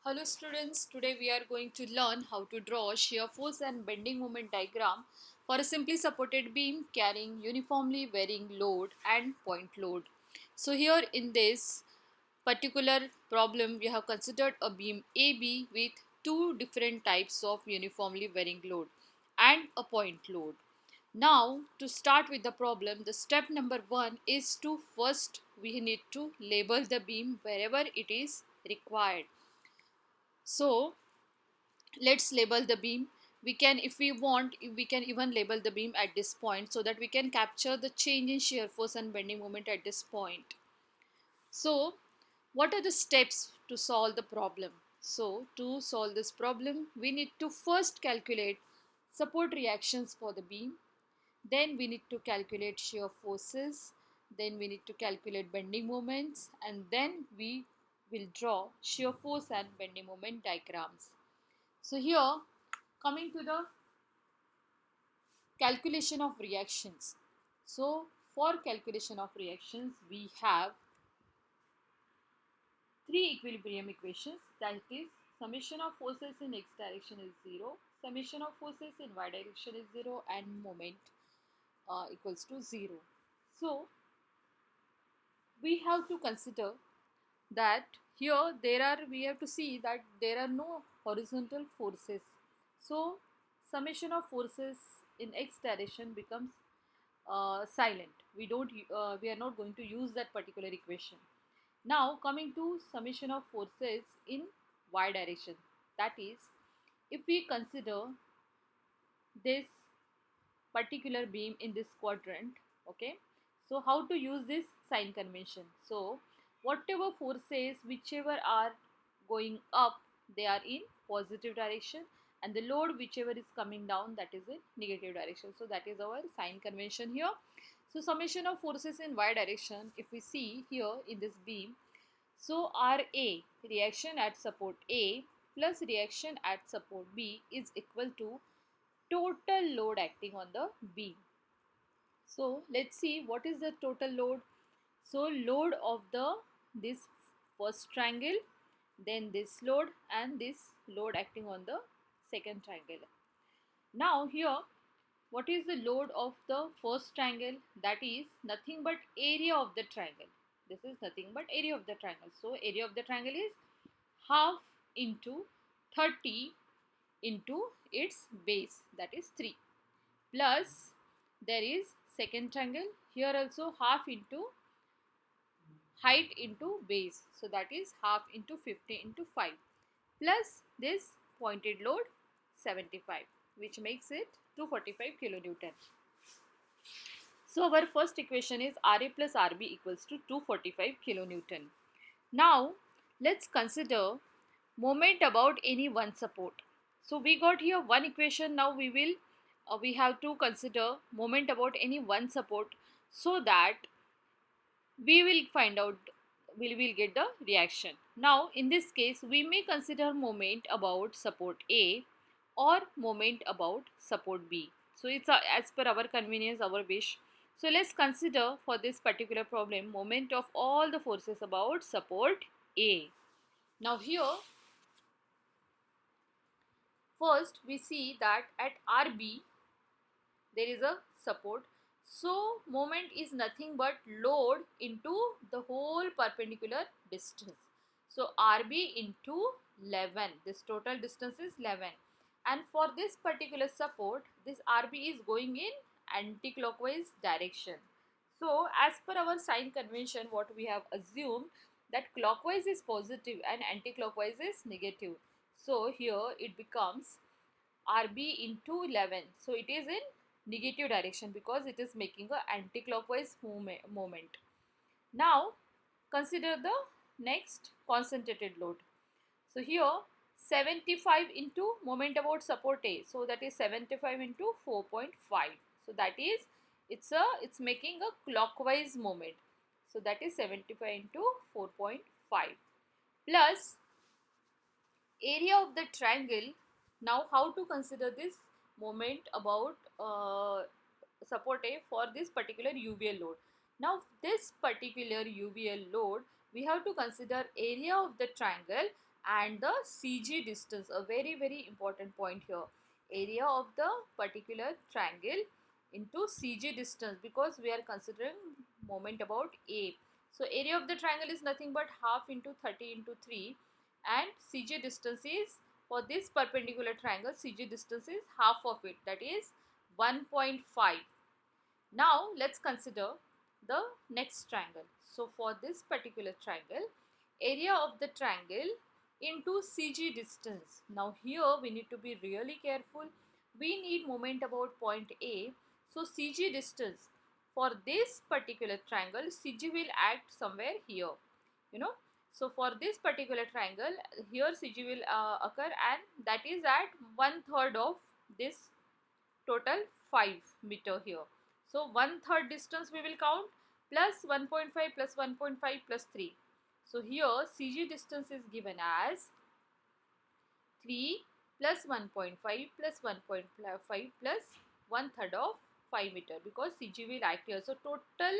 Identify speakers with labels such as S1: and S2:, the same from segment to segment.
S1: Hello students, today we are going to learn how to draw shear force and bending moment diagram for a simply supported beam carrying uniformly varying load and point load. So here in this particular problem we have considered a beam AB with two different types of uniformly varying load and a point load. Now to start with the problem, the step number 1 is to first we need to label the beam wherever it is required. So let's label the beam. We can, if we want, we can even label the beam at this point so that we can capture the change in shear force and bending moment at this point. So what are the steps to solve the problem? So to solve this problem we need to first calculate support reactions for the beam, then we need to calculate shear forces, then we need to calculate bending moments, and then we will draw shear force and bending moment diagrams. So here, coming to the calculation of reactions. So for calculation of reactions, we have three equilibrium equations, that is summation of forces in x direction is 0, summation of forces in y direction is 0, and moment equals to 0. So we have to consider that here we have to see that there are no horizontal forces. So summation of forces in x direction becomes silent. We are not going to use that particular equation. Now coming to summation of forces in y direction, that is, if we consider this particular beam in this quadrant, okay, so how to use this sign convention? So whatever forces whichever are going up, they are in positive direction, and the load whichever is coming down, that is in negative direction. So that is our sign convention here. So summation of forces in y direction, if we see here in this beam, so RA, reaction at support A plus reaction at support B, is equal to total load acting on the beam. So let's see what is the total load. So load of this first triangle, then this load, and this load acting on the second triangle. Now here, what is the load of the first triangle? That is nothing but area of the triangle. This is nothing but area of the triangle. So area of the triangle is half into 30 into its base, that is 3, plus there is second triangle, here also half into height into base, so that is half into 50 into 5, plus this pointed load 75, which makes it 245 kilonewton. So our first equation is Ra plus Rb equals to 245 kilonewton. Now let's consider moment about any one support. So we got here one equation. Now we have to consider moment about any one support, so that we will find out, we will get the reaction. Now in this case we may consider moment about support A or moment about support B. So it's as per our convenience, our wish. So let's consider for this particular problem moment of all the forces about support A. Now here first we see that at RB there is a support. So moment is nothing but load into the whole perpendicular distance. So RB into 11, this total distance is 11, and for this particular support this RB is going in anti-clockwise direction. So as per our sign convention, what we have assumed, that clockwise is positive and anti-clockwise is negative. So here it becomes RB into 11. So it is in negative direction because it is making a anti-clockwise moment. Now consider the next concentrated load. So here 75 into moment about support A. So that is 75 into 4.5. So that is it's making a clockwise moment. So that is 75 into 4.5 plus area of the triangle. Now how to consider this moment about support A for this particular UVL load? Now this particular UVL load, we have to consider area of the triangle and the CG distance, a very important point here, area of the particular triangle into CG distance, because we are considering moment about A. So area of the triangle is nothing but half into 30 into 3, and CG distance is, for this perpendicular triangle, CG distance is half of it, that is 1.5. Now let's consider the next triangle. So for this particular triangle, area of the triangle into CG distance. Now here we need to be really careful. We need moment about point A. So CG distance, for this particular triangle, CG will act somewhere here, you know. So for this particular triangle, here CG will occur, and that is at 1/3 of this total 5 meter here. So 1/3 distance we will count, plus 1.5 plus 1.5 plus 3. So here CG distance is given as 3 plus 1.5 plus 1.5 plus 1/3 of 5 meter, because CG will act here. So total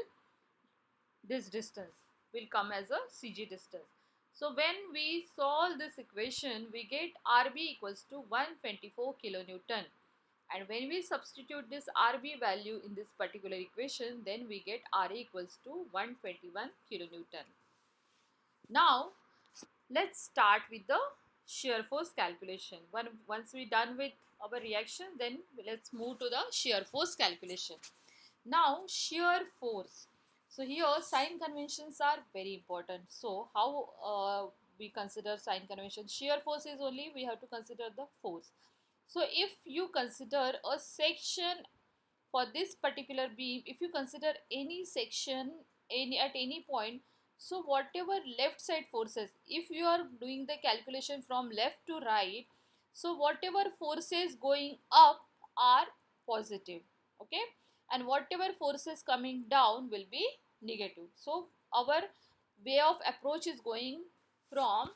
S1: this distance will come as a CG distance. So when we solve this equation, we get RB equals to 124 kilonewton. And when we substitute this RB value in this particular equation, then we get RA equals to 121 kilonewton. Now let's start with the shear force calculation. Once we done with our reaction, then let's move to the shear force calculation. Now shear force. So here sign conventions are very important. So how we consider sign convention? Shear force is only we have to consider the force. So if you consider a section for this particular beam, if you consider any section at any point, so whatever left side forces, if you are doing the calculation from left to right, so whatever forces going up are positive, okay, and whatever forces coming down will be negative. So our way of approach is going from,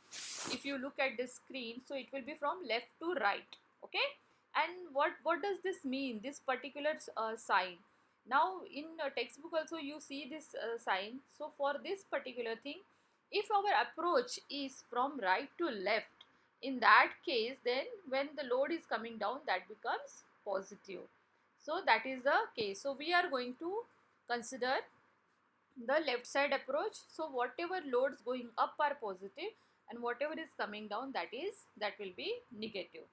S1: if you look at the screen, so it will be from left to right, okay. And what does this mean, this particular sign? Now in textbook also you see this sign. So for this particular thing, if our approach is from right to left, in that case, then when the load is coming down, that becomes positive. So that is the case. So we are going to consider the left side approach. So whatever loads going up are positive, and whatever is coming down, that will be negative.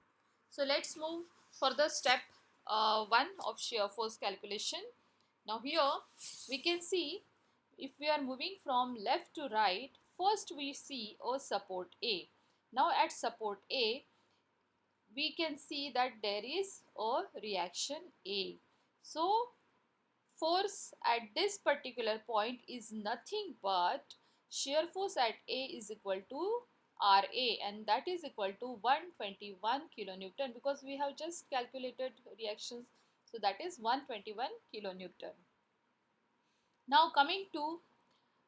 S1: So let's move for the step 1 of shear force calculation. Now here we can see, if we are moving from left to right, first we see a support A. Now at support A, we can see that there is a reaction A. So force at this particular point is nothing but shear force at A is equal to RA, and that is equal to 121 kilonewton, because we have just calculated reactions. So that is 121 kilonewton. Now coming to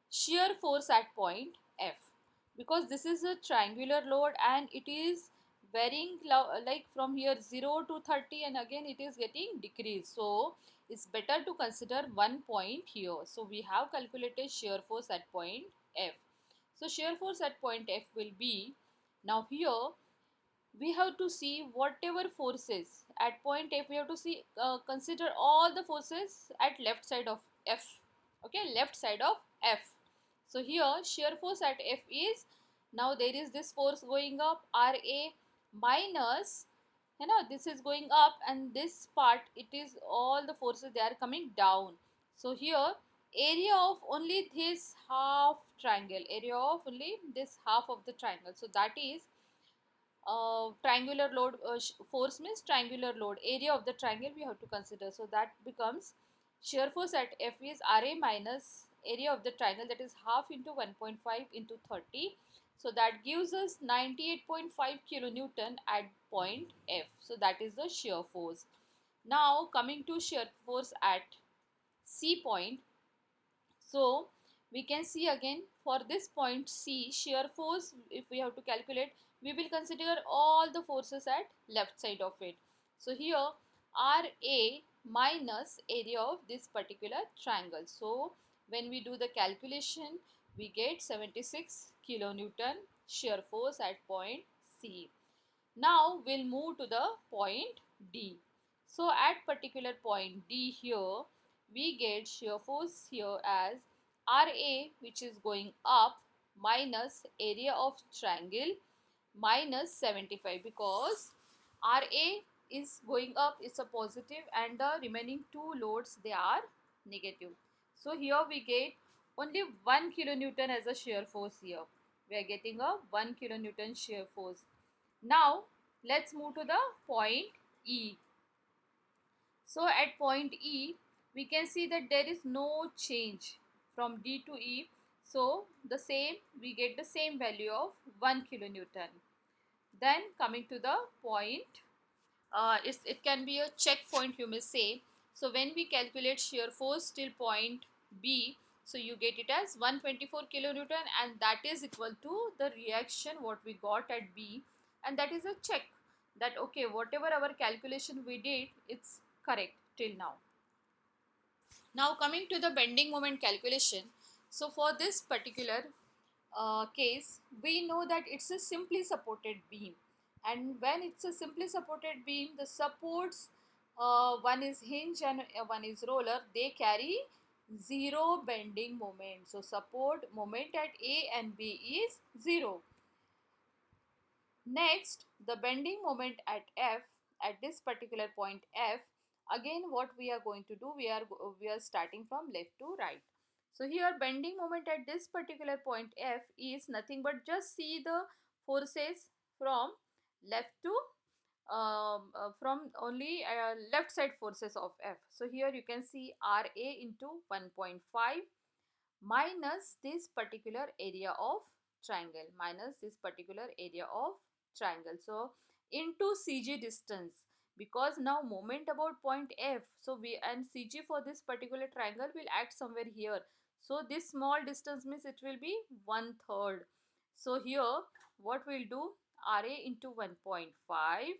S1: shear force at point F, because this is a triangular load and it is varying like from here 0 to 30, and again it is getting decreased. So it's better to consider one point here. So we have calculated shear force at point F. So shear force at point F will be, now here we have to see whatever forces at point F, we have to see consider all the forces at left side of F, okay, left side of F. So here shear force at F is, now there is this force going up RA minus, you know, this is going up, and this part, it is all the forces they are coming down. So here area of only this half triangle, area of only this half of the triangle, so that is triangular load, force means triangular load, area of the triangle we have to consider. So that becomes shear force at F is RA minus area of the triangle, that is half into 1.5 into 30. So that gives us 98.5 kilonewton at point F. So that is the shear force. Now coming to shear force at C point. So we can see again for this point C, shear force, if we have to calculate, we will consider all the forces at left side of it. So here RA minus area of this particular triangle. So when we do the calculation, we get 76 kilonewton shear force at point C. Now we'll move to the point D. So at particular point D here, we get shear force here as RA, which is going up, minus area of triangle minus 75, because RA is going up, it's a positive, and the remaining two loads, they are negative. So here we get only 1 kilonewton as a shear force here. We are getting a 1 kilonewton shear force. Now let's move to the point E. So at point E, we can see that there is no change from D to E. So the same, we get the same value of 1 kilonewton. Then coming to the point, it can be a checkpoint, you may say. So when we calculate shear force till point B, so you get it as 124 kilonewton, and that is equal to the reaction what we got at B, and that is a check that okay, whatever our calculation we did, it's correct till now. Now coming to the bending moment calculation. So for this particular case, we know that it's a simply supported beam, and when it's a simply supported beam, the supports, one is hinge and one is roller, they carry zero bending moment. So support moment at A and B is zero. Next, the bending moment at F, at this particular point F, again what we are going to do, we are starting from left to right. So here bending moment at this particular point F is nothing but just see the forces from left to from only left side forces of F. So here you can see RA into 1.5 minus this particular area of triangle, minus this particular area of triangle. So into CG distance, because now moment about point F, so we and CG for this particular triangle will act somewhere here. So this small distance means it will be 1/3. So here what we'll do, RA into 1.5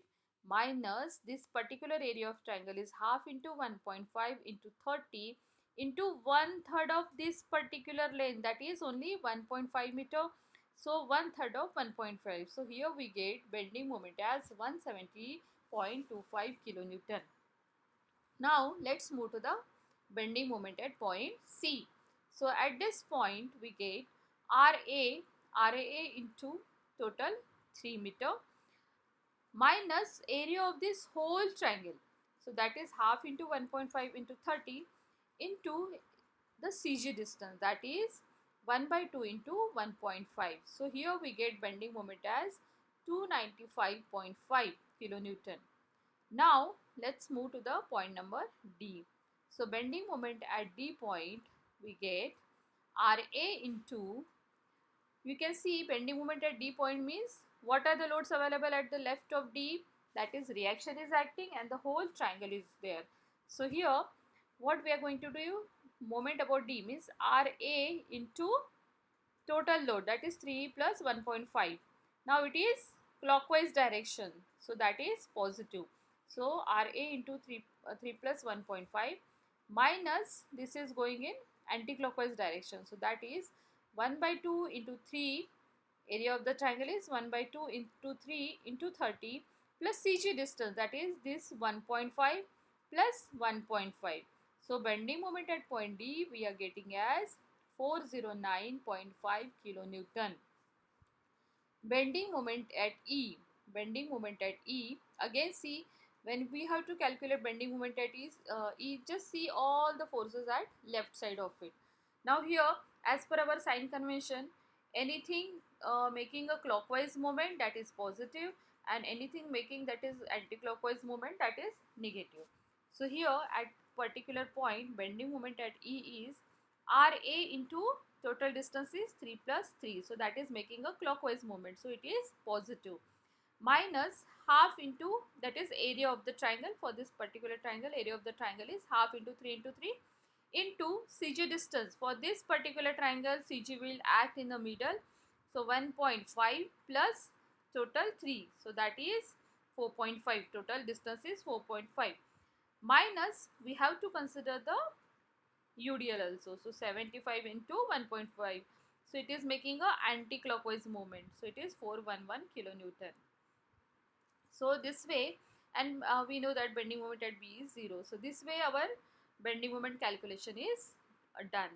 S1: minus this particular area of triangle is half into 1.5 into 30 into 1/3 of this particular length, that is only 1.5 meter. So 1/3 of 1.5. So here we get bending moment as 170.25 kilonewton. Now let's move to the bending moment at point C. So at this point we get RA into total 3 meter minus area of this whole triangle. So that is half into 1.5 into 30 into the CG distance, that is 1/2 into 1.5. So here we get bending moment as 295.5 kilonewton. Now let's move to the point number D. So bending moment at D point, we get RA into, you can see bending moment at D point means what are the loads available at the left of D, that is reaction is acting and the whole triangle is there. So here what we are going to do, moment about D means RA into total load, that is 3 plus 1.5. Now it is clockwise direction, so that is positive. So RA into 3 plus 1.5 minus this is going in anti-clockwise direction, so that is 1/2 into 3, area of the triangle is 1/2 into 3 into 30 plus CG distance, that is this 1.5 plus 1.5. So bending moment at point D we are getting as 409.5 kilonewton. Bending moment at E, bending moment at E, again see when we have to calculate bending moment at E, just see all the forces at left side of it. Now here as per our sign convention, anything making a clockwise moment, that is positive, and anything making that is anti-clockwise moment, that is negative. So here at particular point bending moment at E is RA into total distance is 3 plus 3, so that is making a clockwise movement, so it is positive, minus half into, that is area of the triangle, for this particular triangle area of the triangle is half into 3 into 3 into CG distance. For this particular triangle CG will act in the middle, so 1.5 plus total 3, so that is 4.5, total distance is 4.5, minus we have to consider the UDL also, so 75 into 1.5, So it is making a anti-clockwise movement. So it is 411 kilonewton. So this way, and we know that bending moment at B is 0. So this way our bending moment calculation is done.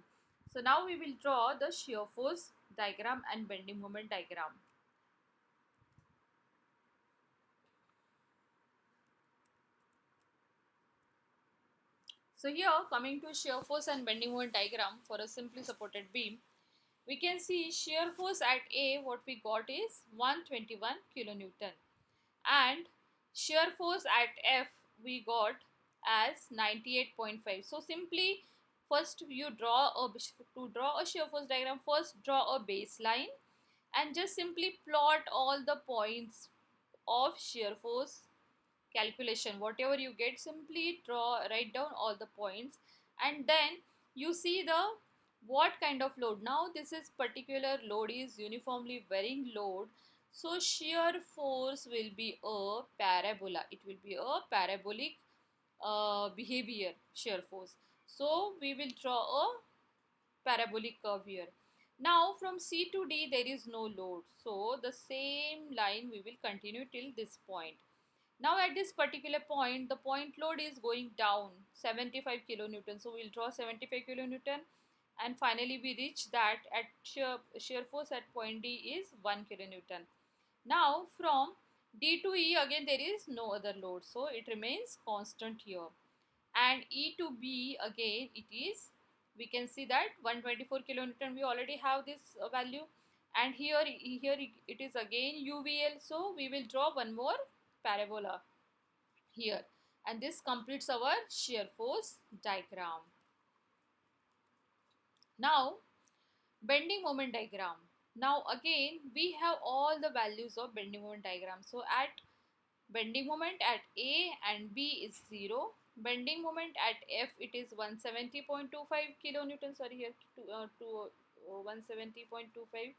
S1: So now we will draw the shear force diagram and bending moment diagram. So here, coming to shear force and bending moment diagram for a simply supported beam, we can see shear force at A, what we got is 121 kilonewton, and shear force at F we got as 98.5. So simply first you draw a, to draw a shear force diagram, first draw a baseline and just simply plot all the points of shear force calculation. Whatever you get, simply write down all the points, and then you see the what kind of load. Now this is particular load is uniformly varying load, so shear force will be a parabola. It will be a parabolic behavior shear force. So we will draw a parabolic curve here. Now from C to D there is no load, so the same line we will continue till this point. Now at this particular point, the point load is going down 75 kilonewton. So we'll draw 75 kilonewton, and finally we reach that at shear force at point D is 1 kilonewton. Now from D to E again there is no other load, so it remains constant here. And E to B again it is, we can see that 124 kilonewton, we already have this value, and here it is again UVL, so we will draw one more parabola here, and this completes our shear force diagram. Now bending moment diagram. Now again we have all the values of bending moment diagram. So at bending moment at A and B is 0. Bending moment at F it is 170.25 kilonewton, sorry here to 170.25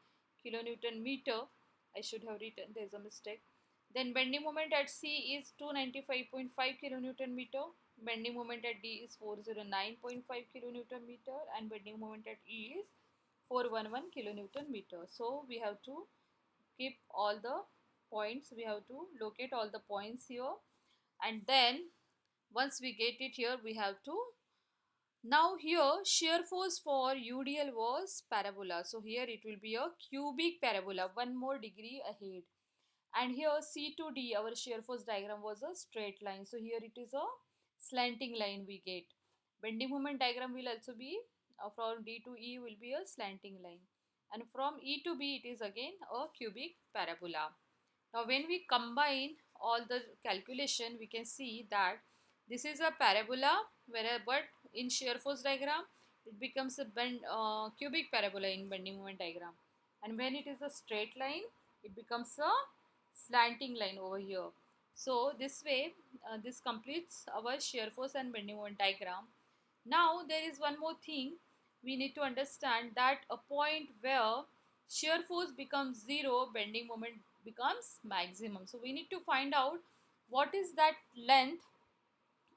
S1: kilonewton meter. I should have written, there is a mistake. Then bending moment at C is 295.5 kilonewton meter. Bending moment at D is 409.5 kilonewton meter, and bending moment at E is 411 kilonewton meter. So we have to keep all the points, we have to locate all the points here, and then once we get it here we have to, now here shear force for UDL was parabola, so here it will be a cubic parabola, one more degree ahead. And here C to D our shear force diagram was a straight line, so here it is a slanting line we get. Bending moment diagram will also be from D to E will be a slanting line, and from E to B it is again a cubic parabola. Now when we combine all the calculation, we can see that this is a parabola, where but in shear force diagram it becomes a cubic parabola in bending moment diagram, and when it is a straight line it becomes a slanting line over here. So this way this completes our shear force and bending moment diagram. Now there is one more thing we need to understand, that a point where shear force becomes 0, bending moment becomes maximum. So we need to find out what is that length,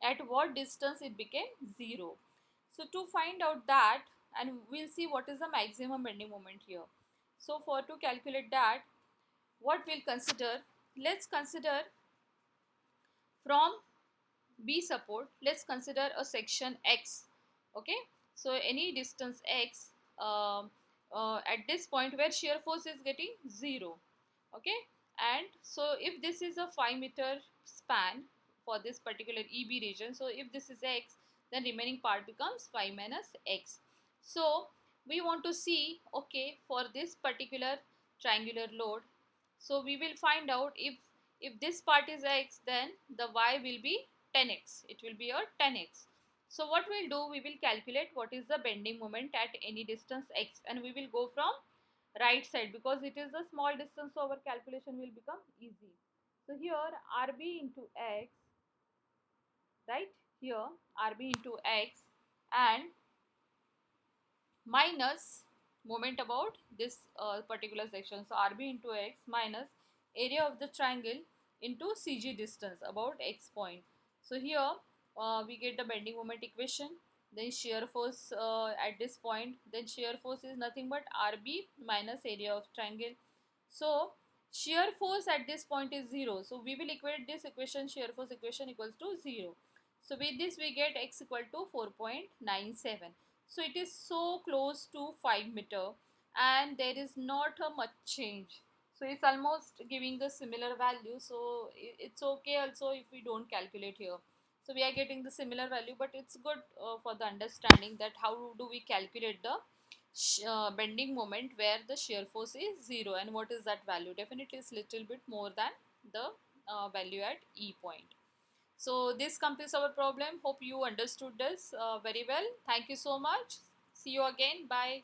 S1: at what distance it became 0. So to find out that, and we'll see what is the maximum bending moment here. So for to calculate that, what we'll consider, let's consider from B support, let's consider a section X. Okay, so any distance X at this point where shear force is getting 0. Okay, and so if this is a 5-meter span for this particular EB region, so if this is X, then remaining part becomes 5 minus X. So we want to see, okay, for this particular triangular load, so we will find out if this part is X, then the Y will be 10x, it will be a 10x. So what we'll do, we will calculate what is the bending moment at any distance X, and we will go from right side because it is a small distance, so our calculation will become easy. So here RB into X, right, here RB into X, and minus moment about this particular section, so RB into X minus area of the triangle into CG distance about X point. So here we get the bending moment equation. then shear force at this point, then shear force is nothing but RB minus area of triangle. So shear force at this point is 0, so we will equate this equation, shear force equation equals to 0. So with this we get x equal to 4.97. So it is so close to 5 meter and there is not a much change, so it's almost giving the similar value. So it's okay also if we don't calculate here. So we are getting the similar value, but it's good for the understanding that how do we calculate the bending moment where the shear force is 0, and what is that value. Definitely it's little bit more than the value at E point. So this completes our problem. Hope you understood this very well. Thank you so much. See you again. Bye.